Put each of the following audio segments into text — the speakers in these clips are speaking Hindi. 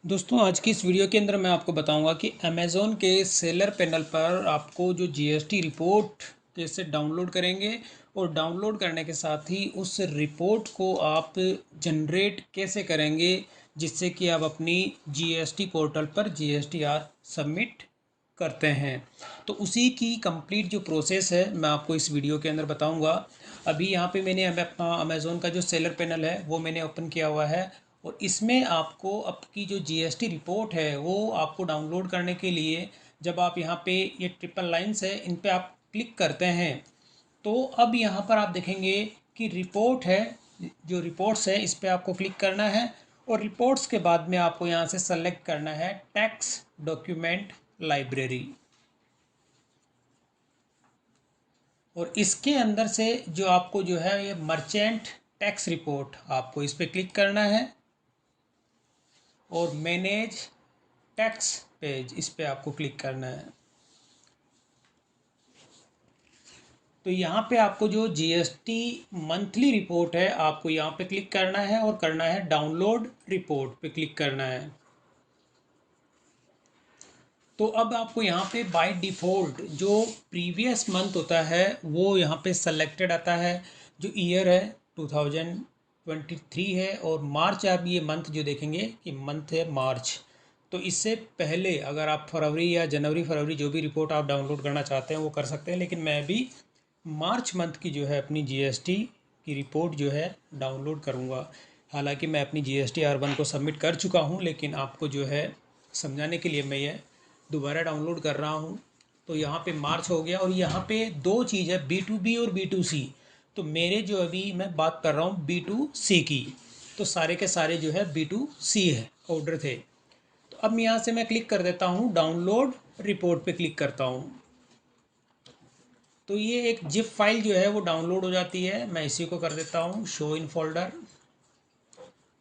दोस्तों आज की इस वीडियो के अंदर मैं आपको बताऊंगा कि अमेज़ॉन के सेलर पैनल पर आपको जो जीएसटी रिपोर्ट कैसे डाउनलोड करेंगे और डाउनलोड करने के साथ ही उस रिपोर्ट को आप जनरेट कैसे करेंगे जिससे कि आप अपनी जीएसटी पोर्टल पर जीएसटीआर सबमिट करते हैं। तो उसी की कंप्लीट जो प्रोसेस है मैं आपको इस वीडियो के अंदर बताऊंगा। अभी यहाँ पे मैंने अपना अमेज़ॉन का जो सेलर पैनल है वो मैंने ओपन किया हुआ है और इसमें आपको आपकी जो जीएसटी रिपोर्ट है वो आपको डाउनलोड करने के लिए जब आप यहाँ पे ये ट्रिपल लाइंस है इन पे आप क्लिक करते हैं तो अब यहाँ पर आप देखेंगे कि रिपोर्ट है, जो रिपोर्ट्स है इस पे आपको क्लिक करना है और रिपोर्ट्स के बाद में आपको यहाँ से सेलेक्ट करना है टैक्स डॉक्यूमेंट लाइब्रेरी और इसके अंदर से जो आपको जो है ये मर्चेंट टैक्स रिपोर्ट आपको इस पर क्लिक करना है और मैनेज टैक्स पेज इस पे आपको क्लिक करना है। तो यहाँ पे आपको जो जीएसटी मंथली रिपोर्ट है आपको यहाँ पे क्लिक करना है और करना है डाउनलोड रिपोर्ट पे क्लिक करना है। तो अब आपको यहाँ पे बाय डिफ़ॉल्ट जो प्रीवियस मंथ होता है वो यहाँ पे सेलेक्टेड आता है। जो ईयर है 2023 है और मार्च आप ये मंथ जो देखेंगे कि मंथ है मार्च। तो इससे पहले अगर आप फरवरी या जनवरी फरवरी जो भी रिपोर्ट आप डाउनलोड करना चाहते हैं वो कर सकते हैं, लेकिन मैं भी मार्च मंथ की जो है अपनी जीएसटी की रिपोर्ट जो है डाउनलोड करूँगा। हालांकि मैं अपनी जीएसटी R1 को सबमिट कर चुका हूँ, लेकिन आपको जो है समझाने के लिए मैं ये दोबारा डाउनलोड कर रहा हूँ। तो यहाँ पे मार्च हो गया और यहाँ पे दो चीज़ है B2B और B2C। तो मेरे जो अभी मैं बात कर रहा हूँ B2C की, तो सारे के सारे जो है B2C है ऑर्डर थे। तो अब यहाँ से मैं क्लिक कर देता हूँ डाउनलोड रिपोर्ट पे क्लिक करता हूँ। तो ये एक जिप फाइल जो है वो डाउनलोड हो जाती है। मैं इसी को कर देता हूँ शो इन फोल्डर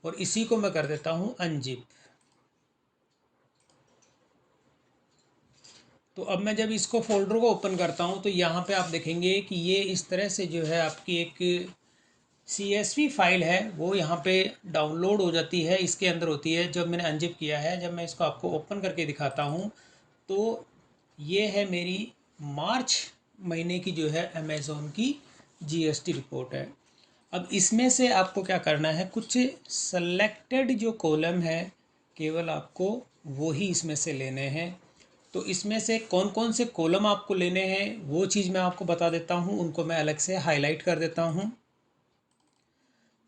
और इसी को मैं कर देता हूँ अनजिप। तो अब मैं जब इसको फोल्डर को ओपन करता हूँ तो यहाँ पे आप देखेंगे कि ये इस तरह से जो है आपकी एक CSV फाइल है वो यहाँ पे डाउनलोड हो जाती है, इसके अंदर होती है। जब मैंने अनजिप किया है, जब मैं इसको आपको ओपन करके दिखाता हूँ तो ये है मेरी मार्च महीने की जो है अमेज़ॉन की जीएसटी रिपोर्ट है। अब इसमें से आपको क्या करना है, कुछ सेलेक्टेड जो कॉलम है केवल आपको वो ही इसमें से लेने हैं। तो इसमें से कौन कौन से कॉलम आपको लेने हैं वो चीज़ मैं आपको बता देता हूँ, उनको मैं अलग से हाईलाइट कर देता हूँ।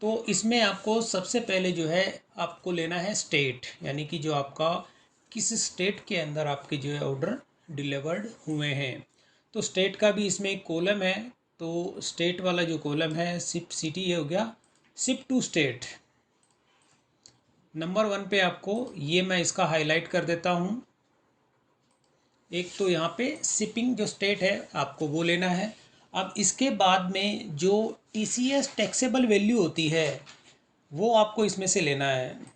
तो इसमें आपको सबसे पहले जो है आपको लेना है स्टेट, यानी कि जो आपका किस स्टेट के अंदर आपके जो है ऑर्डर डिलीवर्ड हुए हैं। तो स्टेट का भी इसमें एक कॉलम है। तो स्टेट वाला जो कॉलम है सिप सिटी ये हो गया, सिप टू स्टेट नंबर 1 पे आपको ये मैं इसका हाईलाइट कर देता हूँ। एक तो यहाँ पे शिपिंग जो स्टेट है आपको वो लेना है। अब इसके बाद में जो TCS टैक्सेबल वैल्यू होती है वो आपको इसमें से लेना है।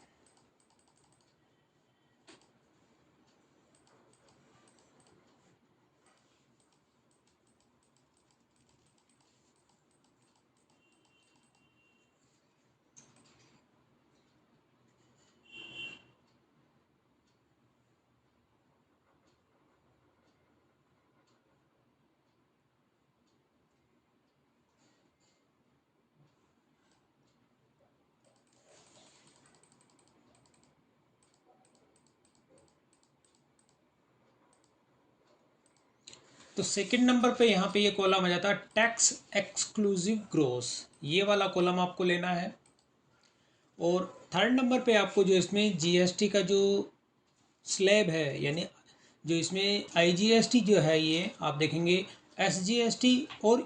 तो सेकंड नंबर पे यहाँ पे ये कॉलम आ जाता है टैक्स एक्सक्लूसिव ग्रोस, ये वाला कॉलम आपको लेना है। और थर्ड नंबर पे आपको जो इसमें जीएसटी का जो स्लैब है, यानी जो इसमें IGST जो है ये आप देखेंगे SGST और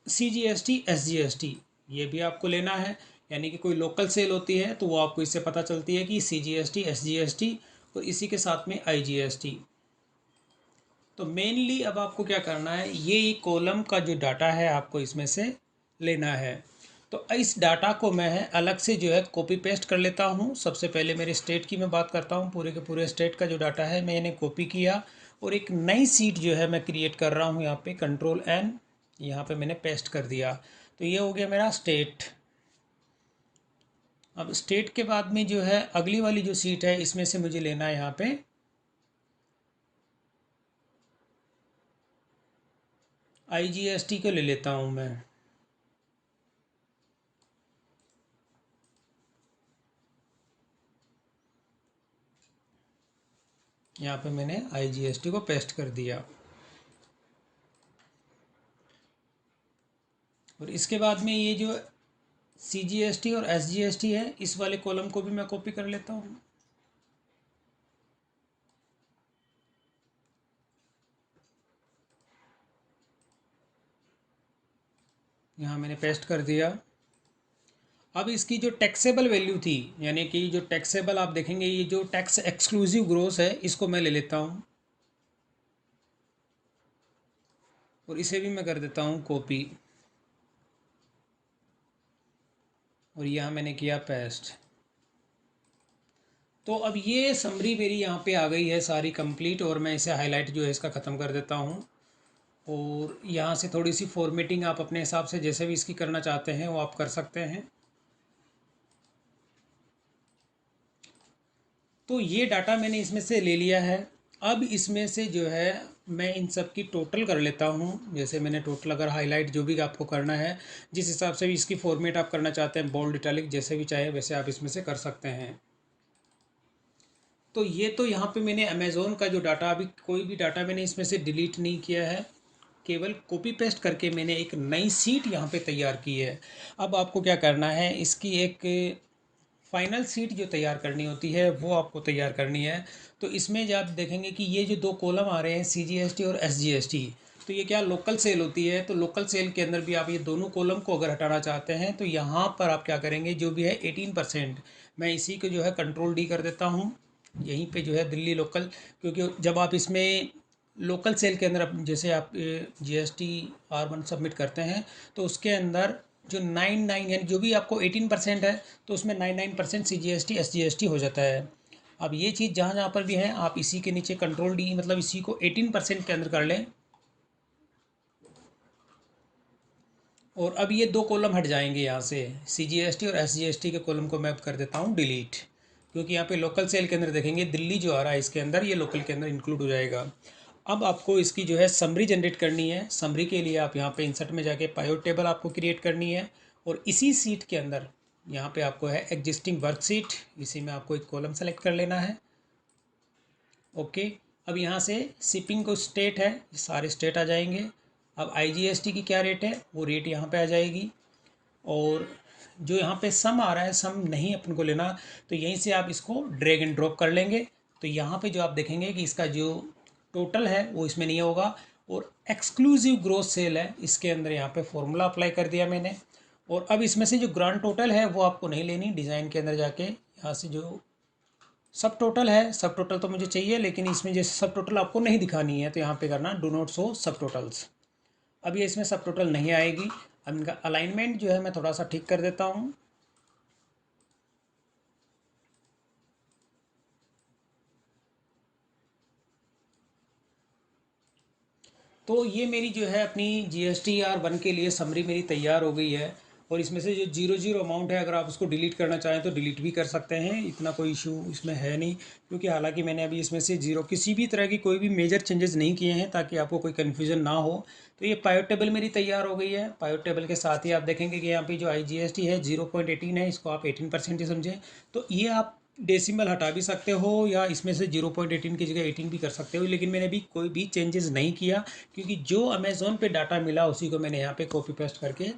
CGST SGST ये भी आपको लेना है। यानी कि कोई लोकल सेल होती है तो वो आपको इससे पता चलती है कि CGST SGST और इसी के साथ में IGST। तो मेनली अब आपको क्या करना है, ये कॉलम का जो डाटा है आपको इसमें से लेना है। तो इस डाटा को मैं अलग से जो है कॉपी पेस्ट कर लेता हूँ। सबसे पहले मेरे स्टेट की मैं बात करता हूँ, पूरे के पूरे स्टेट का जो डाटा है मैंने कॉपी किया और एक नई सीट जो है मैं क्रिएट कर रहा हूँ। यहाँ पे Ctrl+N, यहाँ पे मैंने पेस्ट कर दिया। तो ये हो गया मेरा स्टेट। अब स्टेट के बाद में जो है अगली वाली जो सीट है इसमें से मुझे लेना है यहाँ पे IGST को ले लेता हूँ मैं। यहाँ पे मैंने IGST को पेस्ट कर दिया और इसके बाद में ये जो CGST और SGST है इस वाले कॉलम को भी मैं कॉपी कर लेता हूँ। यहाँ मैंने पेस्ट कर दिया। अब इसकी जो टैक्सेबल वैल्यू थी, यानी कि जो टैक्सेबल आप देखेंगे ये जो टैक्स एक्सक्लूसिव ग्रोस है इसको मैं ले लेता हूँ और इसे भी मैं कर देता हूँ कॉपी और यहाँ मैंने किया पेस्ट। तो अब ये समरी मेरी यहाँ पे आ गई है सारी कंप्लीट और मैं इसे हाईलाइट जो है इसका ख़त्म कर देता हूँ और यहाँ से थोड़ी सी फॉर्मेटिंग आप अपने हिसाब से जैसे भी इसकी करना चाहते हैं वो आप कर सकते हैं। तो ये डाटा मैंने इसमें से ले लिया है। अब इसमें से जो है मैं इन सब की टोटल कर लेता हूँ। जैसे मैंने टोटल अगर हाईलाइट जो भी आपको करना है जिस हिसाब से भी इसकी फॉर्मेट आप करना चाहते हैं बोल्ड इटैलिक जैसे भी चाहे वैसे आप इसमें से कर सकते हैं। तो ये तो यहाँ पे मैंने अमेज़ोन का जो डाटा अभी कोई भी डाटा मैंने इसमें से डिलीट नहीं किया है, केवल कॉपी पेस्ट करके मैंने एक नई सीट यहाँ पे तैयार की है। अब आपको क्या करना है इसकी एक फाइनल सीट जो तैयार करनी होती है वो आपको तैयार करनी है। तो इसमें जब आप देखेंगे कि ये जो दो कॉलम आ रहे हैं CGST और SGST, तो ये क्या लोकल सेल होती है। तो लोकल सेल के अंदर भी आप ये दोनों कॉलम को अगर हटाना चाहते हैं तो यहाँ पर आप क्या करेंगे जो भी है 18% मैं इसी को जो है कंट्रोल D कर देता हूँ। यहीं पे जो है दिल्ली लोकल, क्योंकि जब आप इसमें लोकल सेल के अंदर जैसे आप GST R1 सबमिट करते हैं तो उसके अंदर जो 99 यानी जो भी आपको 18% है तो उसमें 99% CGST SGST हो जाता है। अब ये चीज़ जहाँ जहाँ पर भी है आप इसी के नीचे कंट्रोल D मतलब इसी को 18% के अंदर कर लें और अब ये दो कॉलम हट जाएंगे यहाँ से। CGST और SGST के कॉलम को मैं अब कर देता हूँ डिलीट, क्योंकि यहाँ पे लोकल सेल के अंदर देखेंगे दिल्ली जो आ रहा है इसके अंदर ये लोकल के अंदर इंक्लूड हो जाएगा। अब आपको इसकी जो है समरी जनरेट करनी है। समरी के लिए आप यहाँ पे इंसर्ट में जाके पाइवट टेबल आपको क्रिएट करनी है और इसी सीट के अंदर यहाँ पे आपको है एग्जिस्टिंग वर्कशीट, इसी में आपको एक कॉलम सेलेक्ट कर लेना है। ओके, अब यहाँ से शिपिंग को स्टेट है, ये सारे स्टेट आ जाएंगे। अब IGST की क्या रेट है वो रेट यहाँ पे आ जाएगी और जो यहाँ पे सम आ रहा है सम नहीं अपन को लेना, तो यहीं से आप इसको ड्रैग एंड ड्रॉप कर लेंगे। तो यहाँ पे जो आप देखेंगे कि इसका जो टोटल है वो इसमें नहीं होगा और एक्सक्लूसिव ग्रोस सेल है इसके अंदर यहाँ पे फॉर्मूला अप्लाई कर दिया मैंने। और अब इसमें से जो ग्रांड टोटल है वो आपको नहीं लेनी, डिज़ाइन के अंदर जाके यहाँ से जो सब टोटल है सब टोटल तो मुझे चाहिए, लेकिन इसमें जैसे सब टोटल आपको नहीं दिखानी है तो यहाँ पे करना डू नॉट शो सब टोटल्स। अब ये इसमें सब टोटल नहीं आएगी। अब इनका अलाइनमेंट जो है मैं थोड़ा सा ठीक कर देता हूँ। तो ये मेरी जो है अपनी GST-R1 के लिए समरी मेरी तैयार हो गई है और इसमें से जो 00 अमाउंट है अगर आप उसको डिलीट करना चाहें तो डिलीट भी कर सकते हैं, इतना कोई इशू इसमें है नहीं। क्योंकि हालांकि मैंने अभी इसमें से जीरो किसी भी तरह की कोई भी मेजर चेंजेस नहीं किए हैं ताकि आपको कोई कन्फ्यूज़न ना हो। तो ये पाइवट टेबल मेरी तैयार हो गई है। पाइवट टेबल के साथ ही आप देखेंगे कि यहाँ पे जो IGST है 0.18 है, इसको आप 18% ही समझें। तो ये आप डेसिमल हटा भी सकते हो या इसमें से 0.18 की जगह 18 भी कर सकते हो, लेकिन मैंने अभी कोई भी चेंजेस नहीं किया क्योंकि जो अमेज़ोन पे डाटा मिला उसी को मैंने यहाँ पे कॉपी पेस्ट करके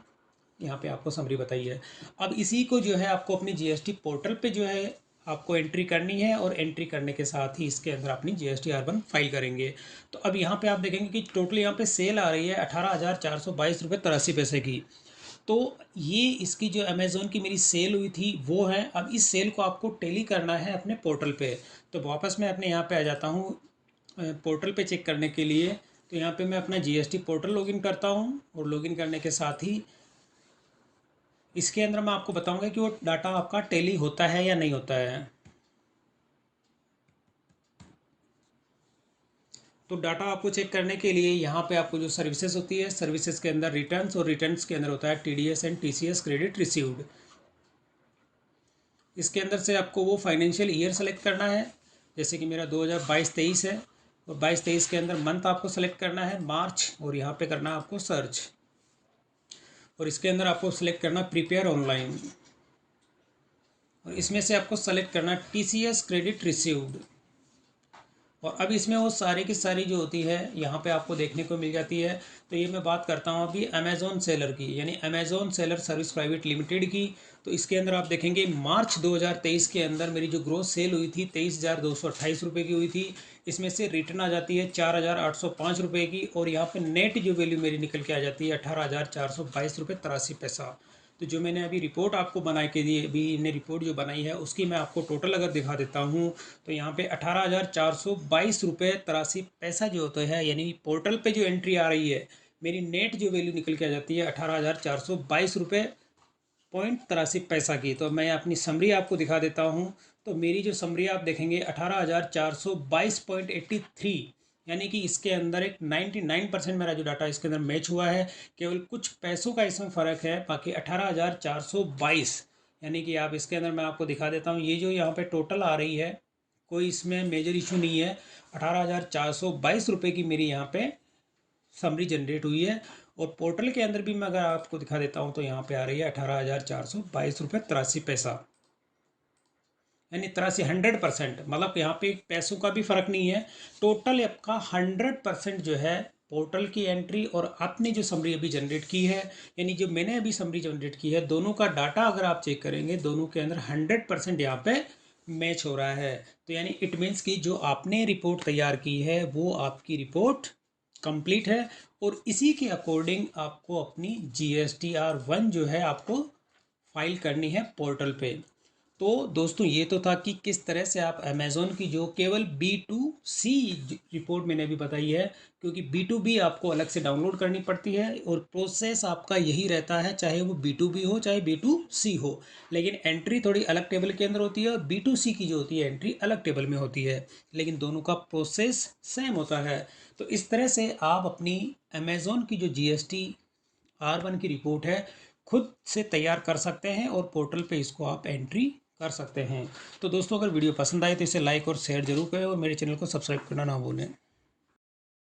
यहाँ पे आपको समरी बताई है। अब इसी को जो है आपको अपनी GST पोर्टल पे जो है आपको एंट्री करनी है और एंट्री करने के साथ ही इसके अंदर अपनी GST-R1 फाइल करेंगे। तो अब यहाँ पे आप देखेंगे कि टोटल यहाँ पे सेल आ रही है 18,422 रुपये 83 पैसे की। तो ये इसकी जो अमेज़ोन की मेरी सेल हुई थी वो है। अब इस सेल को आपको टैली करना है अपने पोर्टल पे। तो वापस मैं अपने यहाँ पे आ जाता हूँ पोर्टल पे चेक करने के लिए। तो यहाँ पे मैं अपना GST पोर्टल लॉगिन करता हूँ और लॉगिन करने के साथ ही इसके अंदर मैं आपको बताऊंगा कि वो डाटा आपका टैली होता है या नहीं होता है। तो डाटा आपको चेक करने के लिए यहाँ पे आपको जो सर्विसेज होती है सर्विसेज के अंदर रिटर्न्स और रिटर्न्स के अंदर होता है TDS and TCS credit received. इसके अंदर से आपको वो फाइनेंशियल ईयर सेलेक्ट करना है, जैसे कि मेरा 2022-23 है, और 22-23 के अंदर मंथ आपको सेलेक्ट करना है मार्च, और यहाँ पे करना है आपको सर्च, और इसके अंदर आपको सेलेक्ट करना प्रिपेयर ऑनलाइन, और इसमें से आपको सेलेक्ट करना TCS क्रेडिट रिसीव्ड। और अब इसमें वो सारी की सारी जो होती है यहाँ पे आपको देखने को मिल जाती है। तो ये मैं बात करता हूँ अभी अमेज़ॉन सेलर की, यानी Amazon seller service private limited की। तो इसके अंदर आप देखेंगे मार्च 2023 के अंदर मेरी जो ग्रोस सेल हुई थी 23,228 रुपये की हुई थी। इसमें से रिटर्न आ जाती है 4,805 रुपये की, और यहाँ पे नेट जो वैल्यू मेरी निकल के आ जाती है 18,422 रुपये 83 पैसा। तो जो मैंने अभी रिपोर्ट आपको बना के दी, अभी इन्हें रिपोर्ट जो बनाई है उसकी मैं आपको टोटल अगर दिखा देता हूँ, तो यहाँ पे 18,422 रुपये 83 पैसा जो होता है, यानी पोर्टल पे जो एंट्री आ रही है मेरी नेट जो वैल्यू निकल के आ जाती है 18,422 रुपये पॉइंट 83 पैसा की। तो मैं अपनी समरी आपको दिखा देता हूँ। तो मेरी जो समरी आप देखेंगे 18,422.83, यानी कि इसके अंदर एक 99% मेरा जो डाटा इसके अंदर मैच हुआ है। केवल कुछ पैसों का इसमें फ़र्क है, बाकी 18,422, यानी कि आप इसके अंदर मैं आपको दिखा देता हूँ। ये जो यहाँ पे टोटल आ रही है कोई इसमें मेजर इशू नहीं है। 18,422 रुपये की मेरी यहाँ पे समरी जनरेट हुई है। और पोर्टल के अंदर भी मैं अगर आपको दिखा देता हूँ तो यहाँ पे आ रही है 18,422 रुपये 83 पैसा, यानी 83 100%, मतलब यहाँ पे पैसों का भी फर्क नहीं है। टोटल आपका 100% जो है पोर्टल की एंट्री और आपने जो समरी अभी जनरेट की है, यानी जो मैंने अभी समरी जनरेट की है, दोनों का डाटा अगर आप चेक करेंगे दोनों के अंदर 100% यहाँ पे मैच हो रहा है। तो यानी इट मीन्स कि जो आपने रिपोर्ट तैयार की है वो आपकी रिपोर्ट कंप्लीट है, और इसी के अकॉर्डिंग आपको अपनी GSTR1 जो है आपको फाइल करनी है पोर्टल पे। तो दोस्तों ये तो था कि किस तरह से आप अमेज़ॉन की जो केवल B2C रिपोर्ट मैंने अभी बताई है, क्योंकि B2B आपको अलग से डाउनलोड करनी पड़ती है, और प्रोसेस आपका यही रहता है चाहे वो B2B हो चाहे B2C हो, लेकिन एंट्री थोड़ी अलग टेबल के अंदर होती है, और B2C की जो होती है एंट्री अलग टेबल में होती है, लेकिन दोनों का प्रोसेस सेम होता है। तो इस तरह से आप अपनी अमेज़ॉन की जो GSTR1 की रिपोर्ट है खुद से तैयार कर सकते हैं, और पोर्टल पे इसको आप एंट्री कर सकते हैं। तो दोस्तों अगर वीडियो पसंद आए तो इसे लाइक और शेयर जरूर करें, और मेरे चैनल को सब्सक्राइब करना ना भूलें।